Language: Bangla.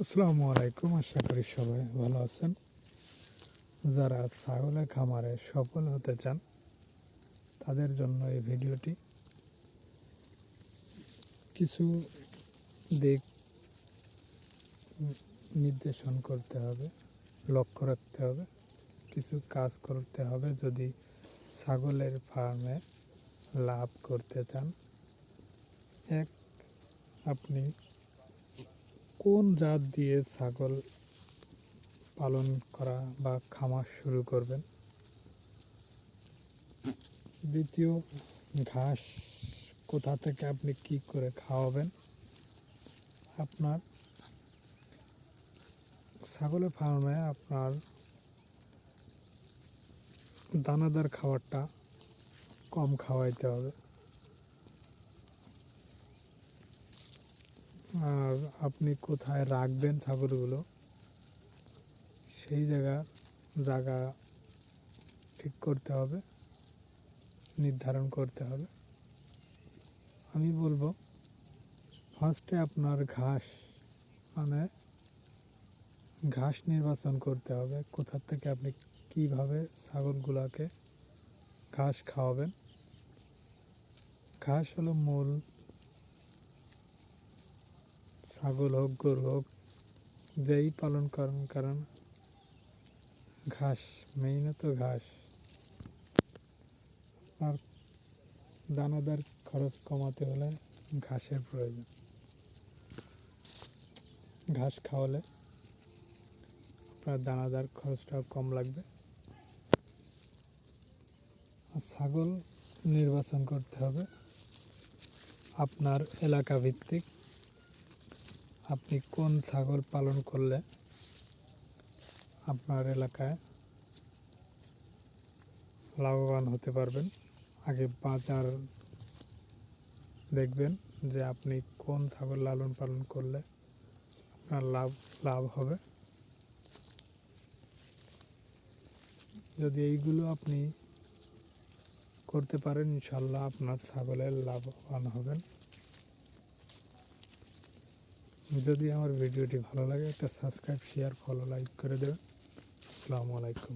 আসসালামু আলাইকুম, আশা করি সবাই ভালো আছেন। যারা ছাগলের খামারে সফল হতে চান তাদের জন্য এই ভিডিওটি। কিছু দিক নির্দেশন করতে হবে, লক্ষ্য রাখতে হবে, কিছু কাজ করতে হবে যদি ছাগলের ফার্মে লাভ করতে চান। এক, আপনি কোন জাত দিয়ে ছাগল পালন করা বা খামার শুরু করবেন। দ্বিতীয়, ঘাস কোথা থেকে আপনি কি করে খাওয়াবেন। আপনার ছাগলের ফার্মে আপনার দানাদার খাবারটা কম খাওয়াইতে হবে। আর আপনি কোথায় রাখবেন ছাগলগুলো সেই জায়গা ঠিক করতে হবে, নির্ধারণ করতে হবে। আমি বলবো ফার্স্টে আপনার ঘাস নির্বাচন করতে হবে, কোথা থেকে আপনি কিভাবে ছাগলগুলোকে ঘাস খাওয়াবেন। ঘাস হলো মূল, ছাগল হোক গরু হোক যেই পালন করেন কারণ ঘাস, মেইনত ঘাস। আর দানাদার খরচ কমাতে হলে ঘাসের প্রয়োজন। ঘাস খাওয়ালে আপনার দানাদার খরচটাও কম লাগবে। আর ছাগল নির্বাচন করতে হবে আপনার এলাকা ভিত্তিক। আপনি কোন ছাগল পালন করলে আপনার এলাকায় লাভবান হতে পারবেন। আগে বাজার দেখবেন যে আপনি কোন ছাগল লালন পালন করলে আপনার লাভ হবে। যদি এইগুলো আপনি করতে পারেন ইনশাল্লাহ আপনার ছাগলের লাভবান হবেন। যদি আমার ভিডিওটি ভালো লাগে একটা সাবস্ক্রাইব, শেয়ার, ফলো, লাইক করে দেবেন। আসসালামু আলাইকুম।